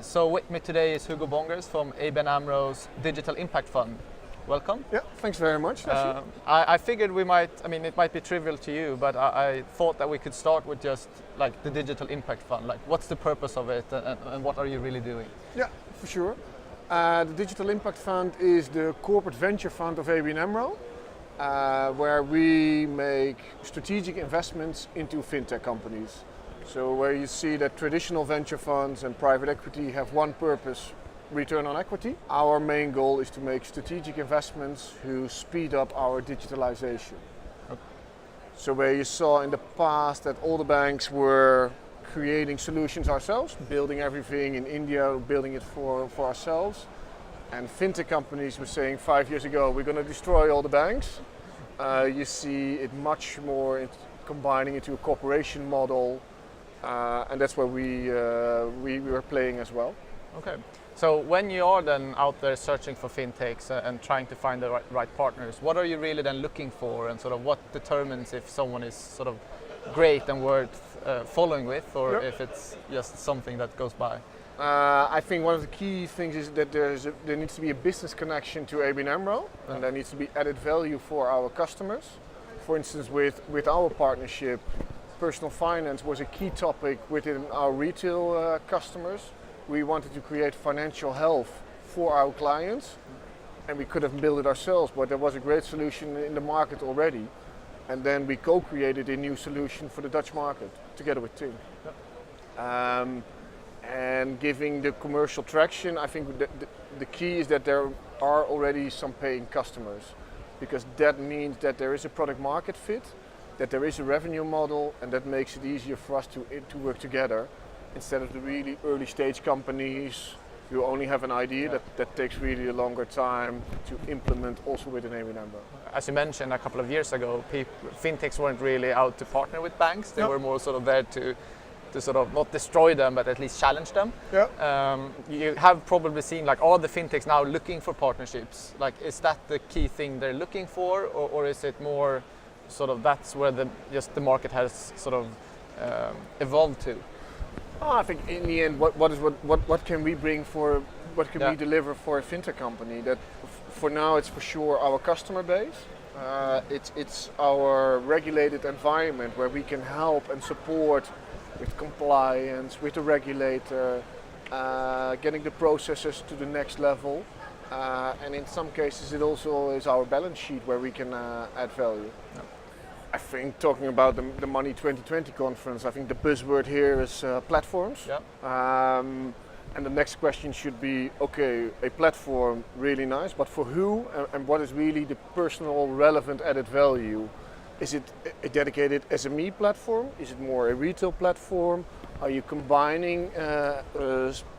So with me today is Hugo Bongers from ABN Amro's Digital Impact Fund. Welcome. Yeah, thanks very much. I figured it might be trivial to you, but I thought that we could start with just like the Digital Impact Fund. Like, what's the purpose of it and what are you really doing? Yeah, for sure. The Digital Impact Fund is the corporate venture fund of ABN Amro, where we make strategic investments into fintech companies. So where you see that traditional venture funds and private equity have one purpose, return on equity. Our main goal is to make strategic investments who speed up our digitalization. Okay. So where you saw in the past that all the banks were creating solutions ourselves, building everything in India, building it for ourselves. And fintech companies were saying 5 years ago, we're going to destroy all the banks. You see it much more combining into a corporation model. And that's where we were playing as well. Okay. So when you are then out there searching for fintechs and trying to find the right partners, what are you really then looking for, and sort of what determines if someone is sort of great and worth following with, or if it's just something that goes by? I think one of the key things is that there needs to be a business connection to ABN Amro, and there needs to be added value for our customers. For instance, with our partnership, personal finance was a key topic within our retail customers. We wanted to create financial health for our clients, and we could have built it ourselves, but there was a great solution in the market already. And then we co-created a new solution for the Dutch market together with Tim. Yep. And giving the commercial traction, I think the key is that there are already some paying customers, because that means that there is a product market fit, that there is a revenue model, and that makes it easier for us to work together instead of the really early stage companies who only have an idea that takes really a longer time to implement also with an ABN AMRO. As you mentioned a couple of years ago, fintechs weren't really out to partner with banks. They were more sort of there to sort of not destroy them, but at least challenge them. Yeah. You have probably seen, like, are the fintechs now looking for partnerships? Like, is that the key thing they're looking for, or is it more sort of that's where the market has sort of evolved to? I think in the end, what can we bring for, what can we deliver for a fintech company? That for now, it's for sure our customer base. It's our regulated environment where we can help and support with compliance, with the regulator, getting the processes to the next level. And in some cases, it also is our balance sheet where we can add value. Yeah. I think talking about the Money20 conference, I think the buzzword here is platforms. Yeah. And the next question should be, okay, a platform, really nice, but for who, and what is really the personal relevant added value? Is it a dedicated SME platform? Is it more a retail platform? Are you combining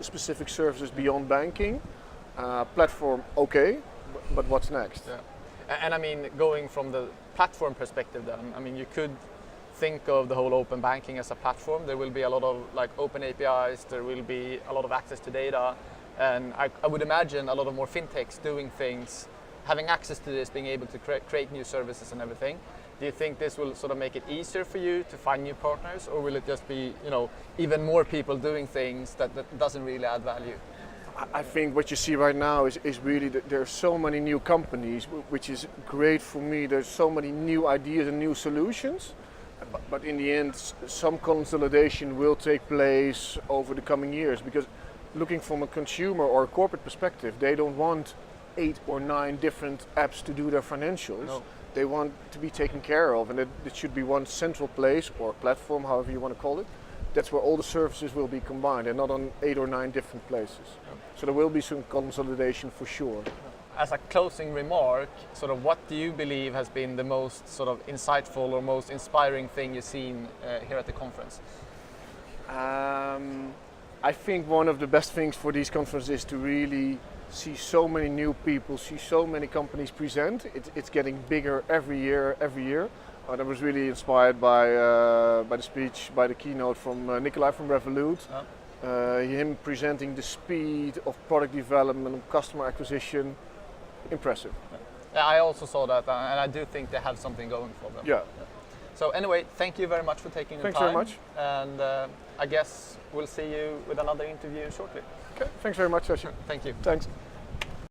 specific services beyond banking? Platform, okay, but what's next? Yeah. And I mean, going from the platform perspective then, I mean, you could think of the whole open banking as a platform. There will be a lot of like open APIs, there will be a lot of access to data, and I would imagine a lot of more fintechs doing things, having access to this, being able to create new services and everything. Do you think this will sort of make it easier for you to find new partners, or will it just be, you know, even more people doing things that doesn't really add value? I think what you see right now is really that there are so many new companies, which is great for me. There's so many new ideas and new solutions, but in the end, some consolidation will take place over the coming years, because looking from a consumer or a corporate perspective, they don't want 8 or 9 different apps to do their financials. No. They want to be taken care of, and it should be one central place or platform, however you want to call it. That's where all the services will be combined and not on 8 or 9 different places. Yeah. So there will be some consolidation for sure. As a closing remark, sort of what do you believe has been the most sort of insightful or most inspiring thing you've seen here at the conference? I think one of the best things for these conferences is to really see so many new people, see so many companies present. It's getting bigger every year. I was really inspired by the speech, by the keynote from Nikolai from Revolut. Him presenting the speed of product development, customer acquisition, impressive. Yeah, I also saw that, and I do think they have something going for them. Yeah. So anyway, thank you very much for taking the Thanks time. very much. And I guess we'll see you with another interview shortly. Okay, thanks very much, Joshi. Thank you. Thanks.